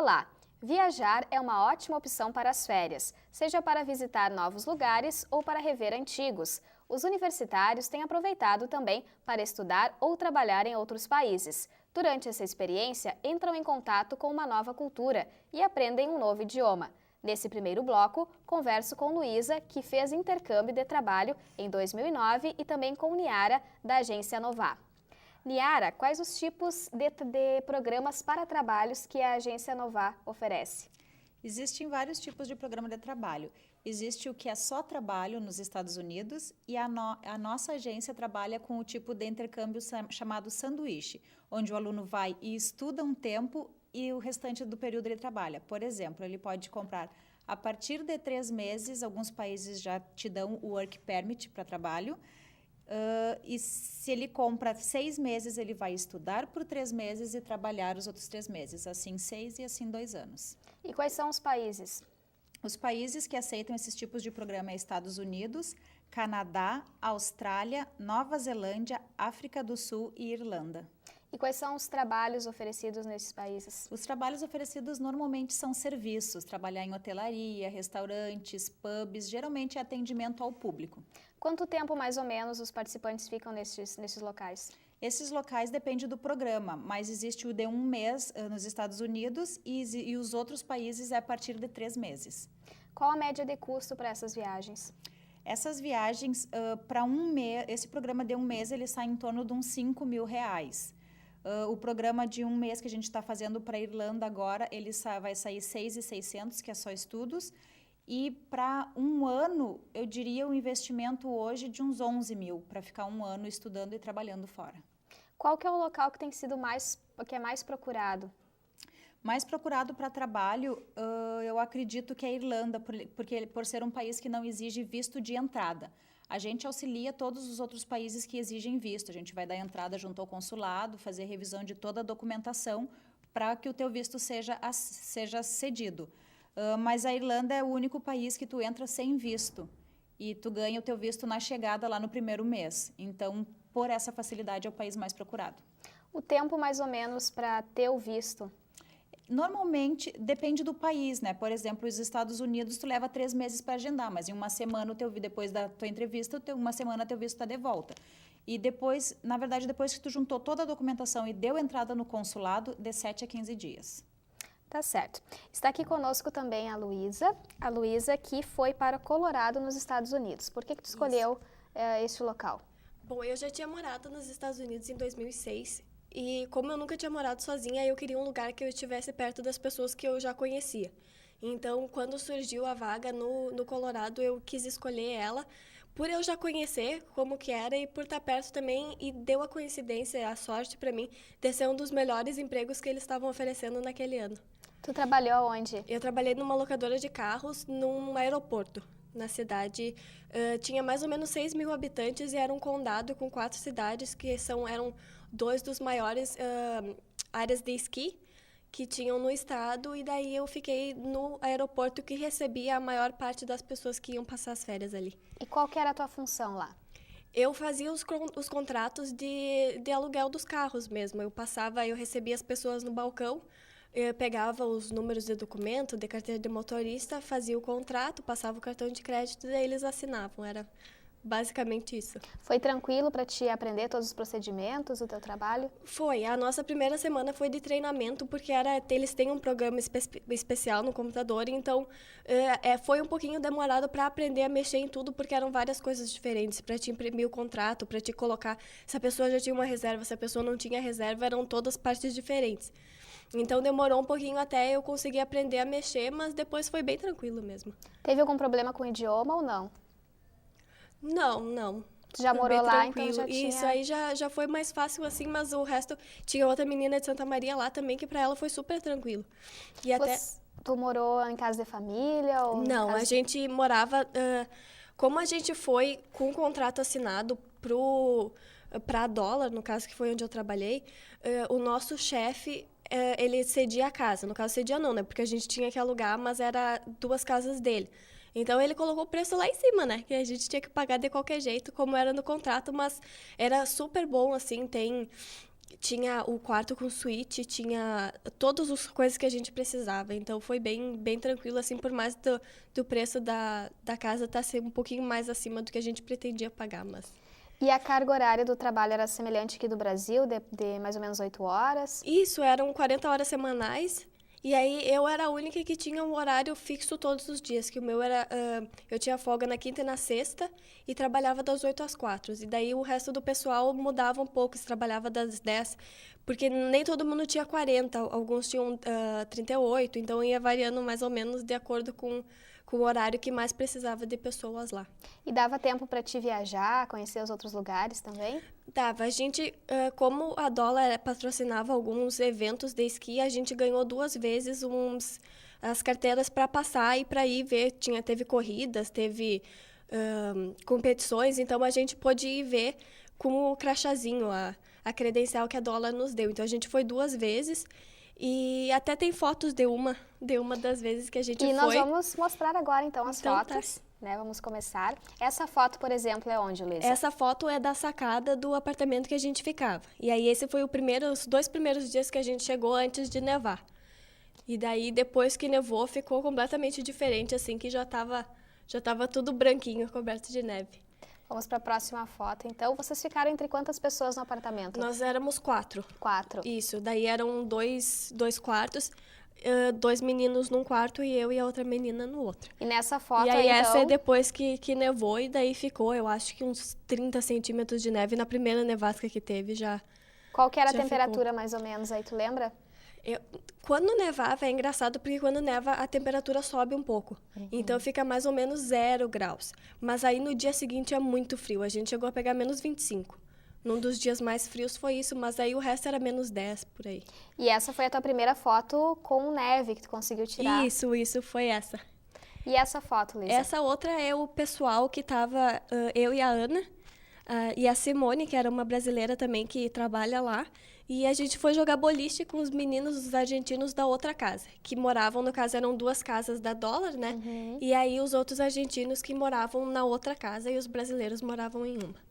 Olá! Viajar é uma ótima opção para as férias, seja para visitar novos lugares ou para rever antigos. Os universitários têm aproveitado também para estudar ou trabalhar em outros países. Durante essa experiência, entram em contato com uma nova cultura e aprendem um novo idioma. Nesse primeiro bloco, converso com Luísa, que fez intercâmbio de trabalho em 2009 e também com Niara, da agência Nová. Niara, quais os tipos de programas para trabalhos que a agência Nová oferece? Existem vários tipos de programa de trabalho. Existe o que é só trabalho nos Estados Unidos e a nossa agência trabalha com o tipo de intercâmbio chamado sanduíche, onde o aluno vai e estuda um tempo e o restante do período ele trabalha. Por exemplo, ele pode comprar a partir de 3 meses, alguns países já te dão o work permit para trabalho, e se ele compra 6 meses, ele vai estudar por 3 meses e trabalhar os outros 3 meses, assim 6 e assim 2 anos. E quais são os países? Os países que aceitam esses tipos de programa é Estados Unidos, Canadá, Austrália, Nova Zelândia, África do Sul e Irlanda. E quais são os trabalhos oferecidos nesses países? Os trabalhos oferecidos normalmente são serviços, trabalhar em hotelaria, restaurantes, pubs, geralmente é atendimento ao público. Quanto tempo, mais ou menos, os participantes ficam nesses locais? Esses locais dependem do programa, mas existe o de 1 mês nos Estados Unidos e os outros países é a partir de 3 meses. Qual a média de custo para essas viagens? Essas viagens, para 1 mês, esse programa de 1 mês, ele sai em torno de uns R$5.000. O programa de 1 mês que a gente está fazendo para a Irlanda agora, ele vai sair 6.600, que é só estudos. E para 1 ano, eu diria o investimento hoje de uns 11.000 para ficar 1 ano estudando e trabalhando fora. Qual que é o local que tem sido mais procurado? Mais procurado para trabalho, eu acredito que é a Irlanda, porque por ser um país que não exige visto de entrada. A gente auxilia todos os outros países que exigem visto. A gente vai dar entrada junto ao consulado, fazer revisão de toda a documentação para que o teu visto seja cedido. Mas a Irlanda é o único país que tu entra sem visto e tu ganha o teu visto na chegada lá no primeiro mês. Então, por essa facilidade, é o país mais procurado. O tempo, mais ou menos, para ter o visto? Normalmente, depende do país, né? Por exemplo, os Estados Unidos, tu leva 3 meses para agendar, mas em 1 semana, depois da tua entrevista, 1 semana teu visto está de volta. E depois, na verdade, depois que tu juntou toda a documentação e deu entrada no consulado, de 7 a 15 dias. Tá certo. Está aqui conosco também a Luísa que foi para o Colorado, nos Estados Unidos. Por que tu escolheu este local? Bom, eu já tinha morado nos Estados Unidos em 2006 e como eu nunca tinha morado sozinha, eu queria um lugar que eu estivesse perto das pessoas que eu já conhecia. Então, quando surgiu a vaga no Colorado, eu quis escolher ela por eu já conhecer como que era e por estar perto também, e deu a coincidência, a sorte para mim, de ser um dos melhores empregos que eles estavam oferecendo naquele ano. Tu trabalhou onde? Eu trabalhei numa locadora de carros num aeroporto. Na cidade, tinha mais ou menos 6.000 habitantes e era um condado com 4 cidades que eram 2 dos maiores áreas de esqui que tinham no estado, e daí eu fiquei no aeroporto que recebia a maior parte das pessoas que iam passar as férias ali. E qual que era a tua função lá? Eu fazia os contratos de aluguel dos carros mesmo. Eu recebia as pessoas no balcão, eu pegava os números de documento, de carteira de motorista, fazia o contrato, passava o cartão de crédito e daí eles assinavam. Era basicamente isso. Foi tranquilo para ti aprender todos os procedimentos do teu trabalho? Foi. A nossa primeira semana foi de treinamento, porque eles têm um programa especial no computador, então foi um pouquinho demorado para aprender a mexer em tudo, porque eram várias coisas diferentes. Para te imprimir o contrato, para te colocar se a pessoa já tinha uma reserva, se a pessoa não tinha reserva, eram todas partes diferentes. Então, demorou um pouquinho até eu conseguir aprender a mexer, mas depois foi bem tranquilo mesmo. Teve algum problema com o idioma ou não? Não. Tu já morou lá, tranquilo. então já tinha... Isso aí já foi mais fácil assim, mas o resto... Tinha outra menina de Santa Maria lá também, que para ela foi super tranquilo. E Tu morou em casa de família? Ou não, a gente morava... como a gente foi com um contrato assinado para dólar, no caso que foi onde eu trabalhei, o nosso chefe... ele cedia a casa. No caso, cedia não, né? Porque a gente tinha que alugar, mas era 2 casas dele. Então, ele colocou o preço lá em cima, né? Que a gente tinha que pagar de qualquer jeito, como era no contrato, mas era super bom, assim, tem Tinha o quarto com suíte, tinha todas as coisas que a gente precisava. Então, foi bem tranquilo, assim, por mais do preço da casa estar ser um pouquinho mais acima do que a gente pretendia pagar, mas... E a carga horária do trabalho era semelhante aqui do Brasil, de mais ou menos 8 horas? Isso, eram 40 horas semanais. E aí, eu era a única que tinha um horário fixo todos os dias, que o meu era... eu tinha folga na quinta e na sexta e trabalhava das 8 às 4. E daí, o resto do pessoal mudava um pouco, se trabalhava das 10, porque nem todo mundo tinha 40, alguns tinham 38, então ia variando mais ou menos de acordo com o horário que mais precisava de pessoas lá. E dava tempo para te viajar, conhecer os outros lugares também? Dava. A gente, como a Dollar patrocinava alguns eventos de esqui, a gente ganhou 2 vezes as carteiras para passar e para ir ver. Teve corridas, teve competições, então a gente pôde ir ver com o crachazinho, a credencial que a Dollar nos deu. Então a gente foi 2 vezes e até tem fotos de uma das vezes que a gente foi. E nós vamos mostrar agora então as Então, fotos. Tá. Né, vamos começar. Essa foto, por exemplo, é onde, Luísa? Essa foto é da sacada do apartamento que a gente ficava. E aí esse foi os 2 primeiros dias que a gente chegou antes de nevar. E daí, depois que nevou, ficou completamente diferente, assim, que já tava tudo branquinho, coberto de neve. Vamos para a próxima foto, então. Vocês ficaram entre quantas pessoas no apartamento? Nós éramos 4. 4. Isso, daí eram dois quartos, 2 meninos num quarto e eu e a outra menina no outro. E nessa foto e aí então... essa é depois que nevou e daí ficou, eu acho que uns 30 centímetros de neve na primeira nevasca que teve já. Qual que era a já temperatura ficou. mais ou menos aí, tu lembra? Quando nevava é engraçado porque quando neva a temperatura sobe um pouco. Então fica mais ou menos 0 graus. Mas aí no dia seguinte é muito frio, a gente chegou a pegar menos 25. Num dos dias mais frios foi isso, mas aí o resto era menos 10 por aí. E essa foi a tua primeira foto com neve que tu conseguiu tirar? Isso foi essa. E essa foto, Luísa? Essa outra é o pessoal que tava, eu e a Ana, e a Simone, que era uma brasileira também que trabalha lá. E a gente foi jogar boliche com os meninos, os argentinos da outra casa, que moravam, no caso, eram 2 casas da Dollar, né? Uhum. E aí os outros argentinos que moravam na outra casa e os brasileiros moravam em uma.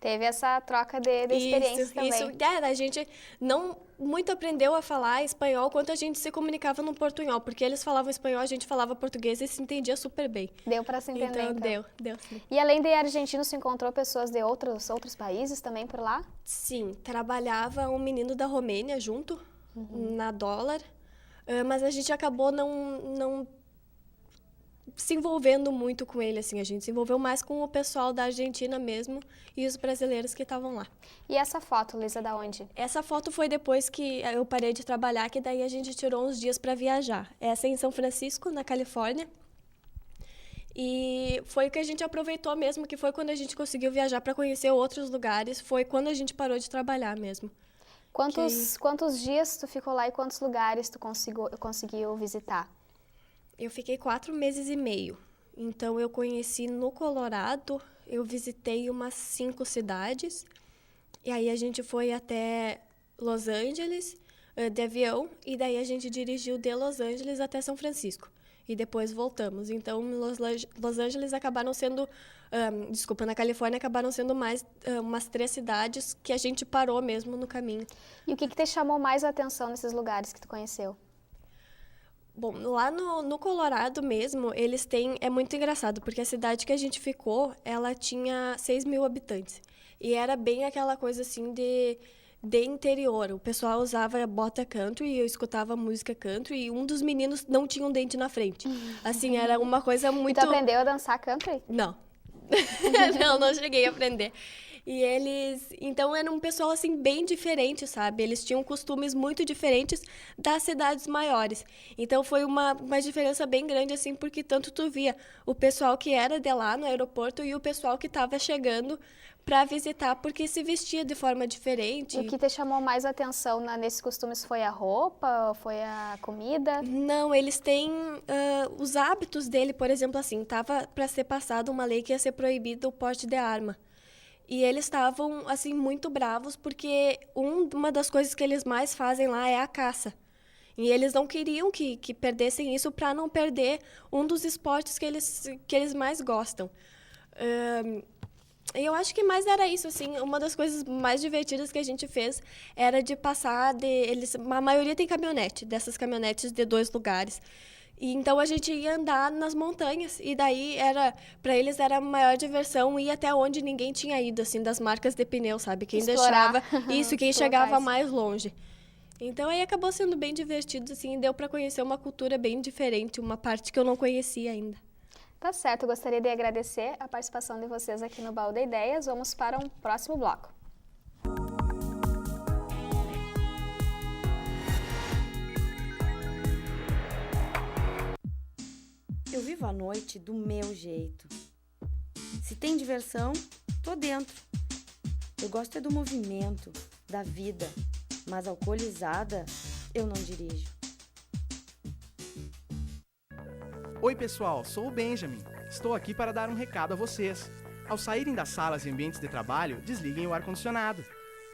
Teve essa troca de experiências também. Isso, a gente não muito aprendeu a falar espanhol quanto a gente se comunicava no portunhol, porque eles falavam espanhol, a gente falava português e se entendia super bem. Deu para se entender, então. Deu sim. E além de argentinos, você encontrou pessoas de outros países também por lá? Sim, trabalhava um menino da Romênia junto, na Dollar, mas a gente acabou não se envolvendo muito com ele, assim. A gente se envolveu mais com o pessoal da Argentina mesmo e os brasileiros que estavam lá. E essa foto, Luísa, da onde? Essa foto foi depois que eu parei de trabalhar, que daí a gente tirou uns dias para viajar. Essa é em São Francisco, na Califórnia. E foi o que a gente aproveitou mesmo, que foi quando a gente conseguiu viajar para conhecer outros lugares. Foi quando a gente parou de trabalhar mesmo. Quantos dias tu ficou lá e quantos lugares tu conseguiu visitar? Eu fiquei 4 meses e meio. Então, eu conheci no Colorado, eu visitei umas 5 cidades. E aí, a gente foi até Los Angeles de avião. E daí, a gente dirigiu de Los Angeles até São Francisco. E depois voltamos. Então, Los Angeles acabaram sendo... na Califórnia acabaram sendo mais umas 3 cidades que a gente parou mesmo no caminho. E o que te chamou mais a atenção nesses lugares que tu conheceu? Bom, lá no Colorado mesmo, eles têm... É muito engraçado, porque a cidade que a gente ficou, ela tinha 6 mil habitantes. E era bem aquela coisa, assim, de interior. O pessoal usava bota country e eu escutava música country e um dos meninos não tinha um dente na frente. Assim, era uma coisa muito... E tu aprendeu a dançar country? Não. não cheguei a aprender. E eles, então, era um pessoal, assim, bem diferente, sabe? Eles tinham costumes muito diferentes das cidades maiores. Então, foi uma diferença bem grande, assim, porque tanto tu via o pessoal que era de lá no aeroporto e o pessoal que estava chegando para visitar, porque se vestia de forma diferente. E o que te chamou mais atenção nesses costumes foi a roupa, foi a comida? Não, eles têm os hábitos dele, por exemplo, assim, tava para ser passada uma lei que ia ser proibido o porte de arma. E eles estavam, assim, muito bravos, porque uma das coisas que eles mais fazem lá é a caça. E eles não queriam que perdessem isso para não perder um dos esportes que eles mais gostam. Eu acho que mais era isso, assim, uma das coisas mais divertidas que a gente fez era de passar a maioria tem caminhonete, dessas caminhonetes de 2 lugares. E então a gente ia andar nas montanhas e daí para eles era a maior diversão ir até onde ninguém tinha ido, assim, das marcas de pneu, sabe? Quem Explorar deixava isso, quem os chegava locais. mais longe. Então aí acabou sendo bem divertido, assim, deu para conhecer uma cultura bem diferente, uma parte que eu não conhecia ainda. Tá certo, eu gostaria de agradecer a participação de vocês aqui no Baú de Ideias. Vamos para um próximo bloco. Eu vivo a noite do meu jeito. Se tem diversão, tô dentro. Eu gosto é do movimento, da vida, mas alcoolizada, eu não dirijo. Oi pessoal, sou o Benjamin. Estou aqui para dar um recado a vocês. Ao saírem das salas e ambientes de trabalho, desliguem o ar-condicionado.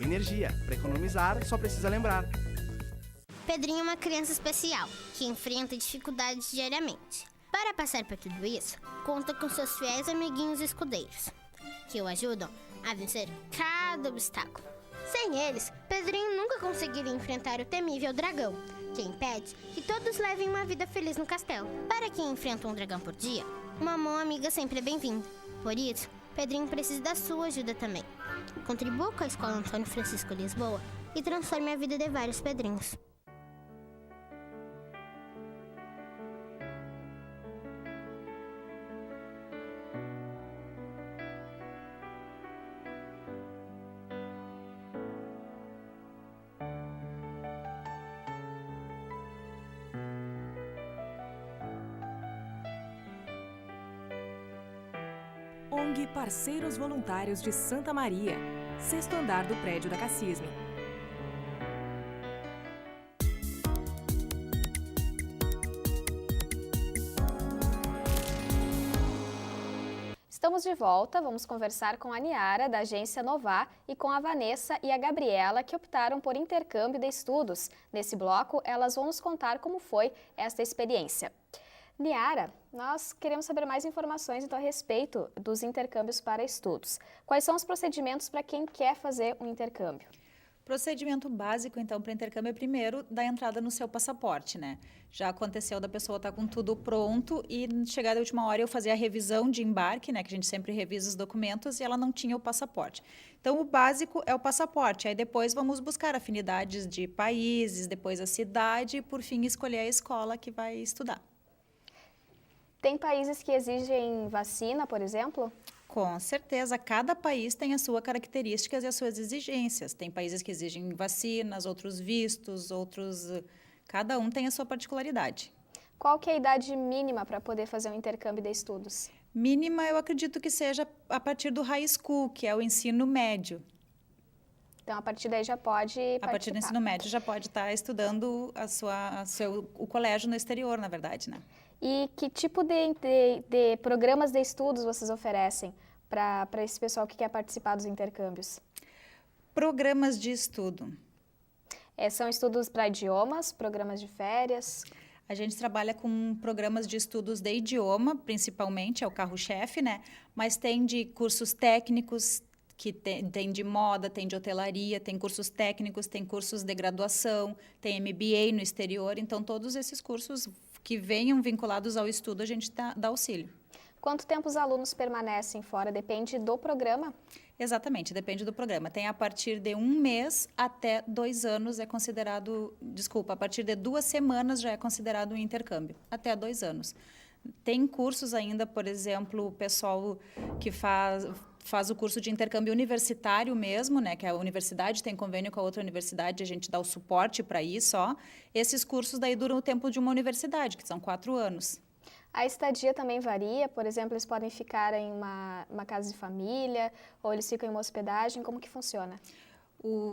Energia, para economizar, só precisa lembrar. Pedrinho é uma criança especial, que enfrenta dificuldades diariamente. Para passar por tudo isso, conta com seus fiéis amiguinhos escudeiros, que o ajudam a vencer cada obstáculo. Sem eles, Pedrinho nunca conseguiria enfrentar o temível dragão, que impede que todos levem uma vida feliz no castelo. Para quem enfrenta um dragão por dia, uma mão amiga sempre é bem-vinda. Por isso, Pedrinho precisa da sua ajuda também. Contribua com a Escola Antônio Francisco Lisboa e transforme a vida de vários Pedrinhos. ONG Parceiros Voluntários de Santa Maria, 6º andar do prédio da Cassisme. Estamos de volta, vamos conversar com a Niara, da agência Nová, e com a Vanessa e a Gabriela, que optaram por intercâmbio de estudos. Nesse bloco, elas vão nos contar como foi esta experiência. Niara, nós queremos saber mais informações então, a respeito dos intercâmbios para estudos. Quais são os procedimentos para quem quer fazer um intercâmbio? Procedimento básico, então, para intercâmbio é primeiro dar entrada no seu passaporte, né? Já aconteceu da pessoa estar com tudo pronto e chegar da última hora eu fazer a revisão de embarque, né? Que a gente sempre revisa os documentos e ela não tinha o passaporte. Então, o básico é o passaporte. Aí depois vamos buscar afinidades de países, depois a cidade e, por fim, escolher a escola que vai estudar. Tem países que exigem vacina, por exemplo? Com certeza, cada país tem as suas características e as suas exigências. Tem países que exigem vacinas, outros vistos, outros... Cada um tem a sua particularidade. Qual que é a idade mínima para poder fazer um intercâmbio de estudos? Mínima, eu acredito que seja a partir do high school, que é o ensino médio. Então, a partir daí já pode A partir do ensino médio já pode estar estudando o colégio no exterior, na verdade, né? E que tipo de programas de estudos vocês oferecem para esse pessoal que quer participar dos intercâmbios? Programas de estudo. São estudos para idiomas, programas de férias? A gente trabalha com programas de estudos de idioma, principalmente, é o carro-chefe, né? Mas tem de cursos técnicos, que tem de moda, tem de hotelaria, tem cursos técnicos, tem cursos de graduação, tem MBA no exterior. Então, todos esses cursos que venham vinculados ao estudo, a gente dá auxílio. Quanto tempo os alunos permanecem fora? Depende do programa? Exatamente, depende do programa. Tem a partir de 1 mês até 2 anos é considerado... Desculpa, a partir de 2 semanas já é considerado um intercâmbio, até 2 anos. Tem cursos ainda, por exemplo, o pessoal que faz o curso de intercâmbio universitário mesmo, né, que a universidade tem convênio com a outra universidade, a gente dá o suporte para isso, ó. Esses cursos daí duram o tempo de uma universidade, que são 4 anos. A estadia também varia, por exemplo, eles podem ficar em uma casa de família, ou eles ficam em uma hospedagem, como que funciona?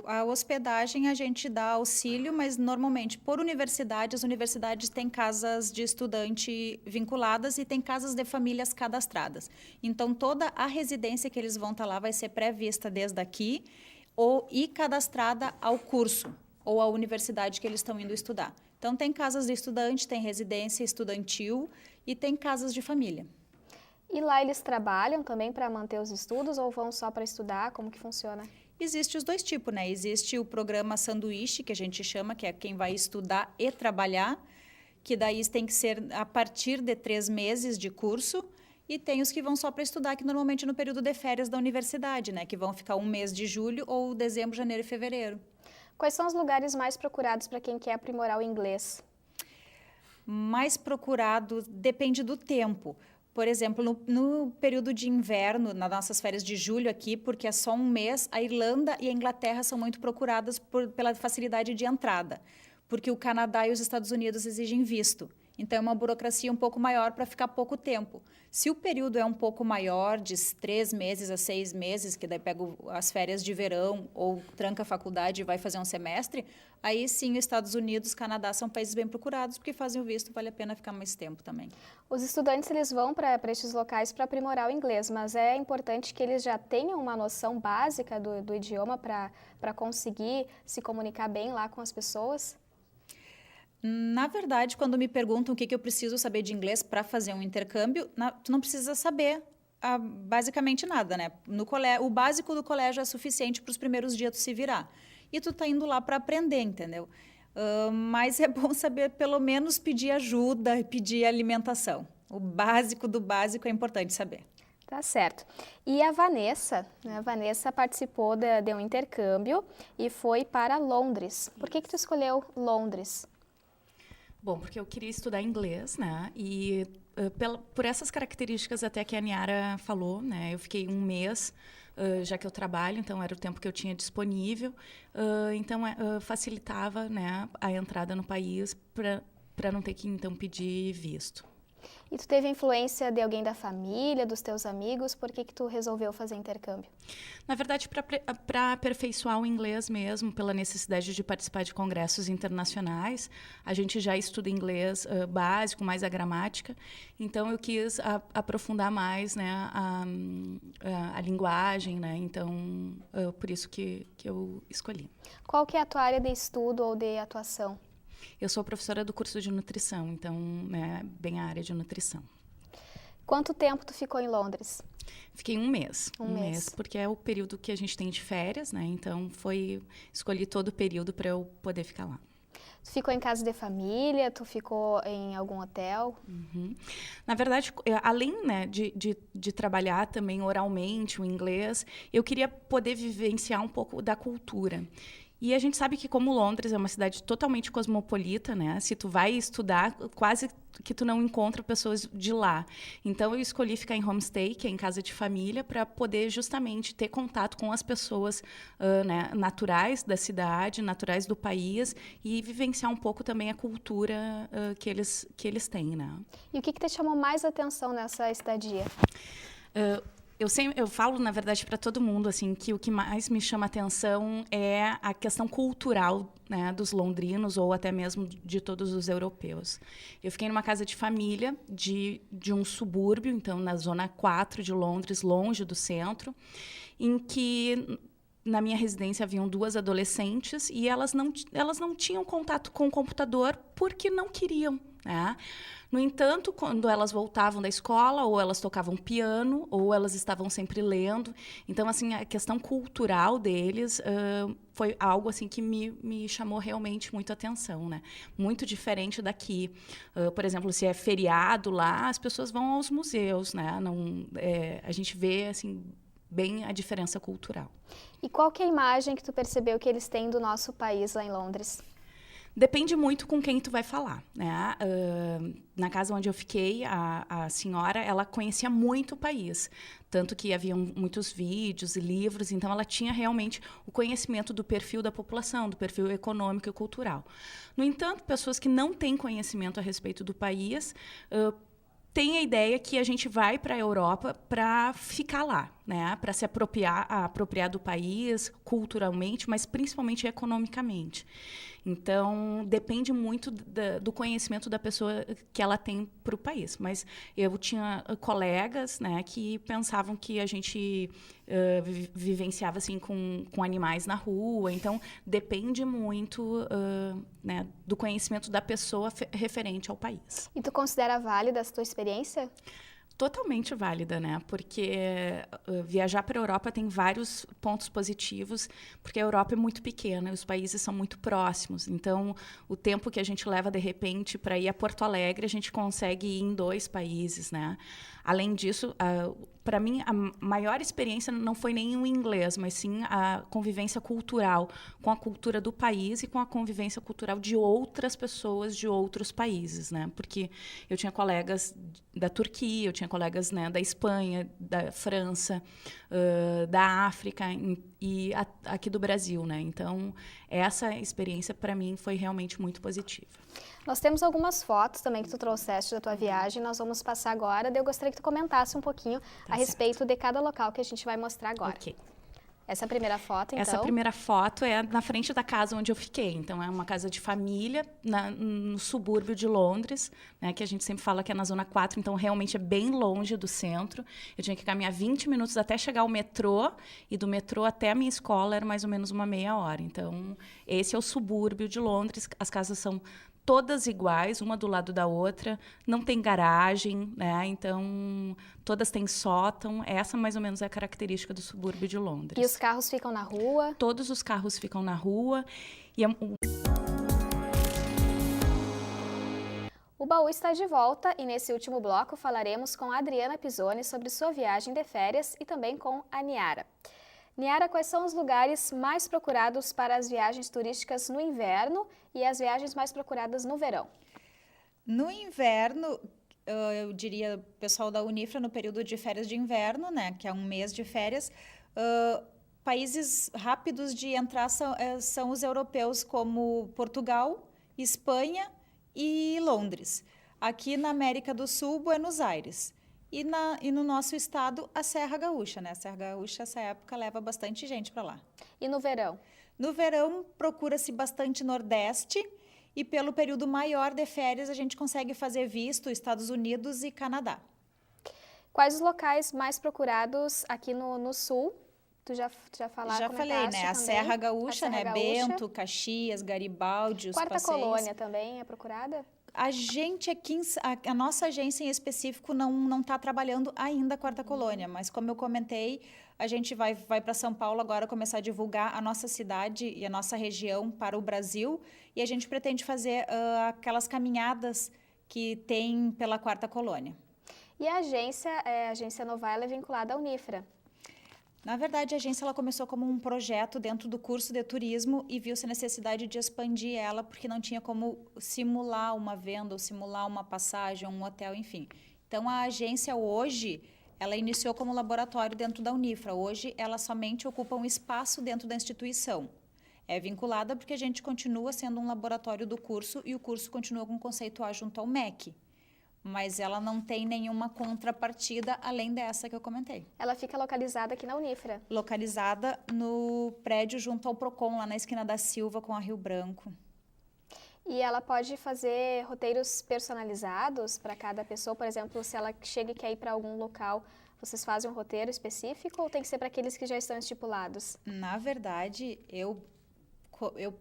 A hospedagem a gente dá auxílio, mas normalmente por universidade, as universidades têm casas de estudante vinculadas e tem casas de famílias cadastradas. Então, toda a residência que eles vão estar lá vai ser pré-vista desde aqui e cadastrada ao curso ou à universidade que eles estão indo estudar. Então, tem casas de estudante, tem residência estudantil e tem casas de família. E lá eles trabalham também para manter os estudos ou vão só para estudar? Como que funciona? Existe os dois tipos, né? Existe o programa sanduíche, que a gente chama, que é quem vai estudar e trabalhar, que daí tem que ser a partir de 3 meses de curso, e tem os que vão só para estudar, que normalmente no período de férias da universidade, né? Que vão ficar um mês de julho ou dezembro, janeiro e fevereiro. Quais são os lugares mais procurados para quem quer aprimorar o inglês? Mais procurado depende do tempo. Por exemplo, no período de inverno, nas nossas férias de julho aqui, porque é só um mês, a Irlanda e a Inglaterra são muito procuradas pela facilidade de entrada, porque o Canadá e os Estados Unidos exigem visto. Então, é uma burocracia um pouco maior para ficar pouco tempo. Se o período é um pouco maior, de 3 meses a 6 meses, que daí pega as férias de verão ou tranca a faculdade e vai fazer um semestre, aí sim, os Estados Unidos, Canadá são países bem procurados, porque fazem o visto, vale a pena ficar mais tempo também. Os estudantes eles vão para estes locais para aprimorar o inglês, mas é importante que eles já tenham uma noção básica do idioma para conseguir se comunicar bem lá com as pessoas? Na verdade, quando me perguntam o que eu preciso saber de inglês para fazer um intercâmbio, tu não precisa saber basicamente nada, né? O básico do colégio é suficiente para os primeiros dias tu se virar. E tu tá indo lá para aprender, entendeu? Mas é bom saber pelo menos pedir ajuda e pedir alimentação. O básico do básico é importante saber. Tá certo. E a Vanessa, né? A Vanessa participou de um intercâmbio e foi para Londres. Por que tu escolheu Londres? Bom, porque eu queria estudar inglês, né? E por essas características até que a Niara falou, né? Eu fiquei um mês, já que eu trabalho, então era o tempo que eu tinha disponível. Então, facilitava, né, a entrada no país para não ter que, então, pedir visto. E tu teve influência de alguém da família, dos teus amigos? Por que tu resolveu fazer intercâmbio? Na verdade, para aperfeiçoar o inglês mesmo, pela necessidade de participar de congressos internacionais, a gente já estuda inglês básico, mais a gramática, então eu quis aprofundar mais, né, a linguagem, né, então por isso que eu escolhi. Qual que é a tua área de estudo ou de atuação? Eu sou professora do curso de nutrição, então, né, bem a área de nutrição. Quanto tempo tu ficou em Londres? Fiquei um mês. Um mês, porque é o período que a gente tem de férias, né? Então, escolhi todo o período para eu poder ficar lá. Tu ficou em casa de família? Tu ficou em algum hotel? Uhum. Na verdade, além, né, de trabalhar também oralmente o inglês, eu queria poder vivenciar um pouco da cultura. E a gente sabe que como Londres é uma cidade totalmente cosmopolita, né? Se tu vai estudar, quase que tu não encontra pessoas de lá. Então eu escolhi ficar em homestay, que é em casa de família, para poder justamente ter contato com as pessoas né, naturais da cidade, naturais do país e vivenciar um pouco também a cultura que eles têm, né? E o que te chamou mais atenção nessa estadia? Eu falo, na verdade, para todo mundo assim, que o que mais me chama atenção é a questão cultural, né, dos londrinos ou até mesmo de todos os europeus. Eu fiquei numa casa de família de um subúrbio, então na zona 4 de Londres, longe do centro, em que na minha residência haviam 2 adolescentes e elas não tinham contato com o computador porque não queriam, né? No entanto, quando elas voltavam da escola, ou elas tocavam piano, ou elas estavam sempre lendo. Então, assim, a questão cultural deles foi algo assim que me chamou realmente muito a atenção, né? Muito diferente daqui. Por exemplo, se é feriado lá, as pessoas vão aos museus, né? A gente vê, assim, bem a diferença cultural. E qual que é a imagem que tu percebeu que eles têm do nosso país lá em Londres? Depende muito com quem tu vai falar, né? Na casa onde eu fiquei, a senhora, ela conhecia muito o país, tanto que haviam muitos vídeos e livros, então ela tinha realmente o conhecimento do perfil da população, do perfil econômico e cultural. No entanto, pessoas que não têm conhecimento a respeito do país tem a ideia que a gente vai para a Europa para ficar lá, né? Para se apropriar do país culturalmente, mas principalmente economicamente. Então, depende muito do conhecimento da pessoa que ela tem para o país. Mas eu tinha colegas, né, que pensavam que a gente vivenciava assim, com animais na rua. Então, depende muito né, do conhecimento da pessoa referente ao país. E tu considera válida essa tua experiência? Totalmente válida, né? Porque viajar para a Europa tem vários pontos positivos, porque a Europa é muito pequena e os países são muito próximos. Então, o tempo que a gente leva, de repente, para ir a Porto Alegre, a gente consegue ir em 2 países, né? Além disso, para mim, a maior experiência não foi nem o inglês, mas sim a convivência cultural com a cultura do país e com a convivência cultural de outras pessoas de outros países, né? Porque eu tinha colegas da Turquia, eu tinha colegas, né, da Espanha, da França, da África e aqui do Brasil, né? Então, essa experiência, para mim, foi realmente muito positiva. Nós temos algumas fotos também que tu trouxeste da tua viagem, nós vamos passar agora. Eu gostaria que tu comentasse um pouquinho a respeito de cada local que a gente vai mostrar agora. Ok. Essa primeira foto, então... Essa primeira foto é na frente da casa onde eu fiquei. Então, é uma casa de família no subúrbio de Londres, né, que a gente sempre fala que é na Zona 4, então realmente é bem longe do centro. Eu tinha que caminhar 20 minutos até chegar ao metrô, e do metrô até a minha escola era mais ou menos uma meia hora. Então, esse é o subúrbio de Londres. As casas são todas iguais, uma do lado da outra, não tem garagem, né? Então, todas têm sótão. Essa, mais ou menos, é a característica do subúrbio de Londres. E os carros ficam na rua? Todos os carros ficam na rua. E O Baú está de volta e nesse último bloco falaremos com a Adriana Pisoni sobre sua viagem de férias e também com a Niara. Niara, quais são os lugares mais procurados para as viagens turísticas no inverno e as viagens mais procuradas no verão? No inverno, eu diria, o pessoal da Unifra, no período de férias de inverno, né, que é um mês de férias, países rápidos de entrar são os europeus, como Portugal, Espanha e Londres. Aqui na América do Sul, Buenos Aires. E no nosso estado, a Serra Gaúcha, né? A Serra Gaúcha, essa época, leva bastante gente para lá. E no verão? No verão, procura-se bastante Nordeste e pelo período maior de férias, a gente consegue fazer visto Estados Unidos e Canadá. Quais os locais mais procurados aqui no Sul? Tu já falaste? Já falei, né? A Serra Gaúcha, né? Bento, Caxias, Garibaldi, os Quarta passeios. Colônia também é procurada? A gente aqui, a nossa agência em específico não está trabalhando ainda a Quarta Colônia, mas como eu comentei, a gente vai para São Paulo agora começar a divulgar a nossa cidade e a nossa região para o Brasil, e a gente pretende fazer aquelas caminhadas que tem pela Quarta Colônia. E a agência Novais é vinculada à Unifra? Na verdade, a agência ela começou como um projeto dentro do curso de turismo e viu-se a necessidade de expandir ela, porque não tinha como simular uma venda ou simular uma passagem, um hotel, enfim. Então, a agência hoje, ela iniciou como laboratório dentro da Unifra. Hoje, ela somente ocupa um espaço dentro da instituição. É vinculada porque a gente continua sendo um laboratório do curso e o curso continua com o conceito A junto ao MEC. Mas ela não tem nenhuma contrapartida além dessa que eu comentei. Ela fica localizada aqui na Unifra? Localizada no prédio junto ao Procon, lá na esquina da Silva com a Rio Branco. E ela pode fazer roteiros personalizados para cada pessoa? Por exemplo, se ela chega e quer ir para algum local, vocês fazem um roteiro específico ou tem que ser para aqueles que já estão estipulados? Na verdade, eu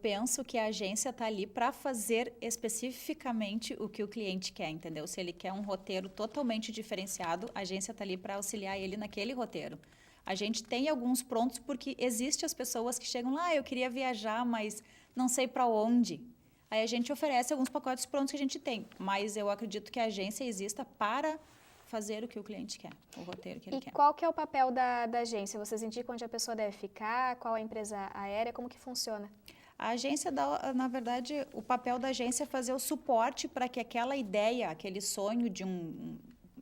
penso que a agência está ali para fazer especificamente o que o cliente quer, entendeu? Se ele quer um roteiro totalmente diferenciado, a agência está ali para auxiliar ele naquele roteiro. A gente tem alguns prontos porque existem as pessoas que chegam lá, eu queria viajar, mas não sei para onde. Aí a gente oferece alguns pacotes prontos que a gente tem, mas eu acredito que a agência exista para fazer o que o cliente quer, o roteiro que ele quer. E qual que é o papel da agência? Vocês indicam onde a pessoa deve ficar? Qual a empresa aérea? Como que funciona? A agência, na verdade, o papel da agência é fazer o suporte para que aquela ideia, aquele sonho de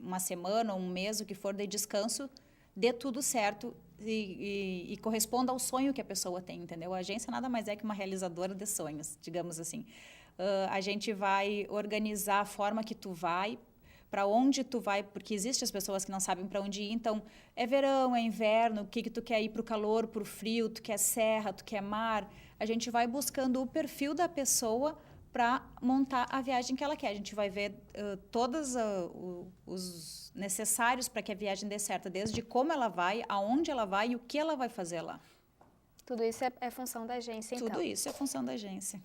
uma semana ou um mês, o que for de descanso, dê tudo certo e corresponda ao sonho que a pessoa tem, entendeu? A agência nada mais é que uma realizadora de sonhos, digamos assim. A gente vai organizar a forma que tu vai, para onde tu vai, porque existem as pessoas que não sabem para onde ir, então é verão, é inverno, o que tu quer ir para o calor, para o frio, tu quer serra, tu quer mar, a gente vai buscando o perfil da pessoa para montar a viagem que ela quer. A gente vai ver todos os necessários para que a viagem dê certo, desde como ela vai, aonde ela vai e o que ela vai fazer lá. Tudo isso é função da agência, então? Tudo isso é função da agência.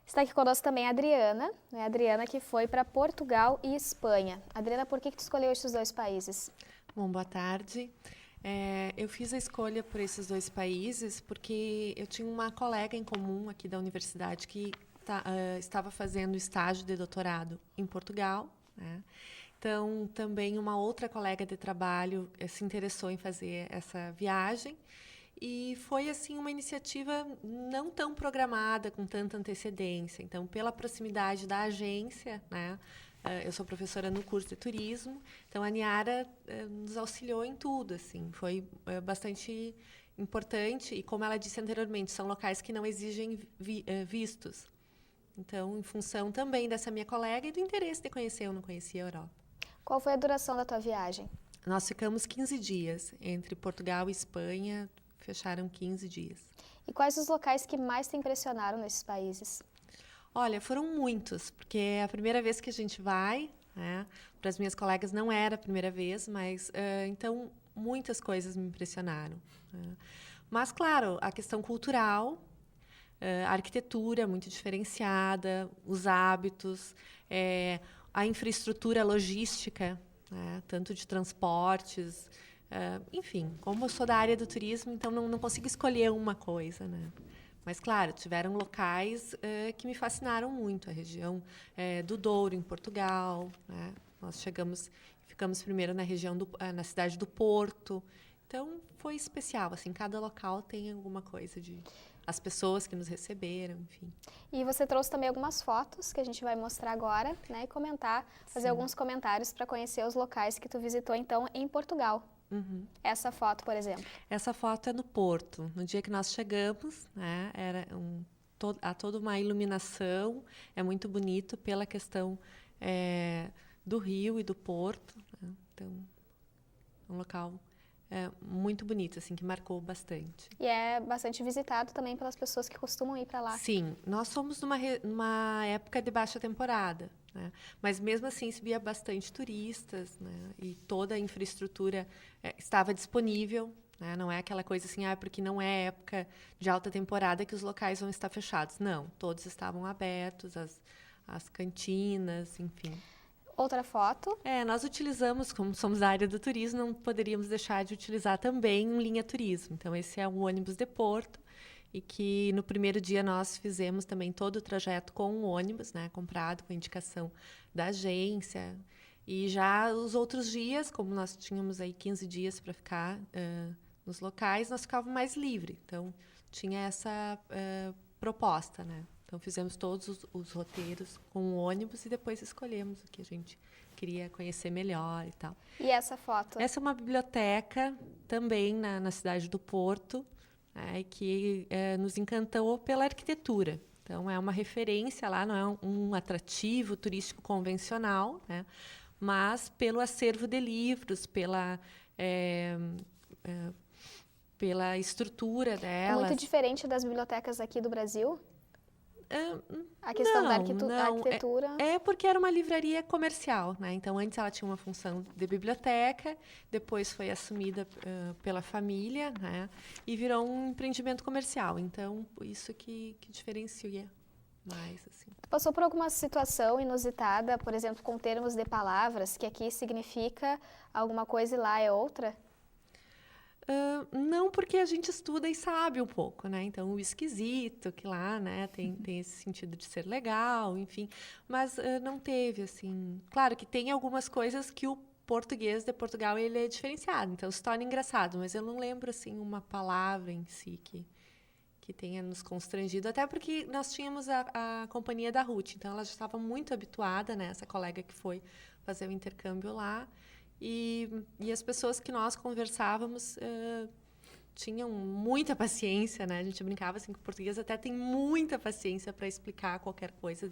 Está aqui conosco também a Adriana, né? A Adriana que foi para Portugal e Espanha. Adriana, por que tu escolheu esses 2 países? Bom, boa tarde. Eu fiz a escolha por esses 2 países porque eu tinha uma colega em comum aqui da universidade que estava fazendo estágio de doutorado em Portugal, né? Então, também uma outra colega de trabalho se interessou em fazer essa viagem. E foi, assim, uma iniciativa não tão programada, com tanta antecedência. Então, pela proximidade da agência, né? Eu sou professora no curso de turismo, então a Niara nos auxiliou em tudo, assim. Foi bastante importante. E, como ela disse anteriormente, são locais que não exigem vistos. Então, em função também dessa minha colega e do interesse de conhecer, eu não conhecia a Europa. Qual foi a duração da tua viagem? Nós ficamos 15 dias. Entre Portugal e Espanha, fecharam 15 dias. E quais os locais que mais te impressionaram nesses países? Olha, foram muitos, porque é a primeira vez que a gente vai, né? Para as minhas colegas não era a primeira vez, mas então muitas coisas me impressionaram. Mas, claro, a questão cultural, a arquitetura muito diferenciada, os hábitos, a infraestrutura logística, né? Tanto de transportes, enfim, como eu sou da área do turismo, então não consigo escolher uma coisa, né? Mas, claro, tiveram locais que me fascinaram muito. A região do Douro, em Portugal, né? Nós ficamos primeiro na cidade do Porto. Então, foi especial. Assim, cada local tem alguma coisa as pessoas que nos receberam, enfim. E você trouxe também algumas fotos que a gente vai mostrar agora, né? E fazer alguns comentários para conhecer os locais que tu visitou, então, em Portugal. Uhum. Essa foto, por exemplo. Essa foto é no Porto. No dia que nós chegamos, né, era há toda uma iluminação, é muito bonito pela questão do rio e do porto, né? Então, um local muito bonito, assim, que marcou bastante. E é bastante visitado também pelas pessoas que costumam ir para lá. Sim, nós fomos numa época de baixa temporada, né? Mas mesmo assim se via bastante turistas, né? E toda a infraestrutura estava disponível, né? Não é aquela coisa assim, porque não é época de alta temporada que os locais vão estar fechados. Não, todos estavam abertos, as cantinas, enfim. Outra foto. Nós utilizamos, como somos da área do turismo, não poderíamos deixar de utilizar também um linha turismo. Então, esse é um ônibus de Porto, e que no primeiro dia nós fizemos também todo o trajeto com o ônibus, né, comprado com indicação da agência. E já os outros dias, como nós tínhamos aí 15 dias para ficar nos locais, nós ficávamos mais livres. Então, tinha essa proposta, né? Então, fizemos todos os roteiros com o ônibus e depois escolhemos o que a gente queria conhecer melhor e tal. E essa foto? Essa é uma biblioteca também na cidade do Porto, que nos encantou pela arquitetura. Então, é uma referência lá, não é um atrativo turístico convencional, né? Mas pelo acervo de livros, pela estrutura delas. É muito diferente das bibliotecas aqui do Brasil? A questão da arquitetura? É porque era uma livraria comercial, né? Então, antes ela tinha uma função de biblioteca, depois foi assumida pela família, né? E virou um empreendimento comercial. Então, isso que diferencia mais, assim. Passou por alguma situação inusitada, por exemplo, com termos de palavras, que aqui significa alguma coisa e lá é outra? Não, porque a gente estuda e sabe um pouco, né? Então, o esquisito, que lá, né, tem esse sentido de ser legal, enfim. Mas não teve, assim... Claro que tem algumas coisas que o português de Portugal, ele é diferenciado. Então, se torna engraçado. Mas eu não lembro, assim, uma palavra em si que tenha nos constrangido. Até porque nós tínhamos a companhia da Ruth. Então, ela já estava muito habituada, né? Essa colega que foi fazer o intercâmbio lá. E as pessoas que nós conversávamos tinham muita paciência, né? A gente brincava assim que o português até tem muita paciência para explicar qualquer coisa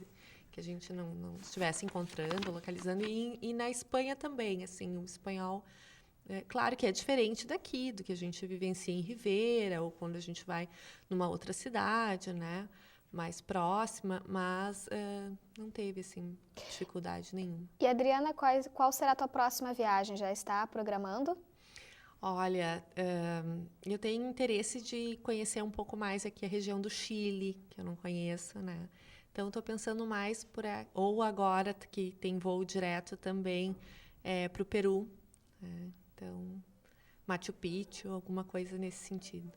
que a gente não estivesse encontrando, localizando. E na Espanha também, assim, o espanhol, claro que é diferente daqui, do que a gente vivencia em Rivera ou quando a gente vai numa outra cidade, né? Mais próxima, mas não teve, assim, dificuldade nenhuma. E, Adriana, qual será a tua próxima viagem? Já está programando? Olha, eu tenho interesse de conhecer um pouco mais aqui a região do Chile, que eu não conheço, né? Então, estou pensando mais ou agora que tem voo direto também para o Peru. Então, Machu Picchu, alguma coisa nesse sentido.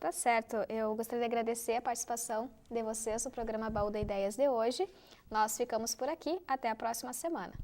Tá certo. Eu gostaria de agradecer a participação de vocês no programa Baú de Ideias de hoje. Nós ficamos por aqui. Até a próxima semana.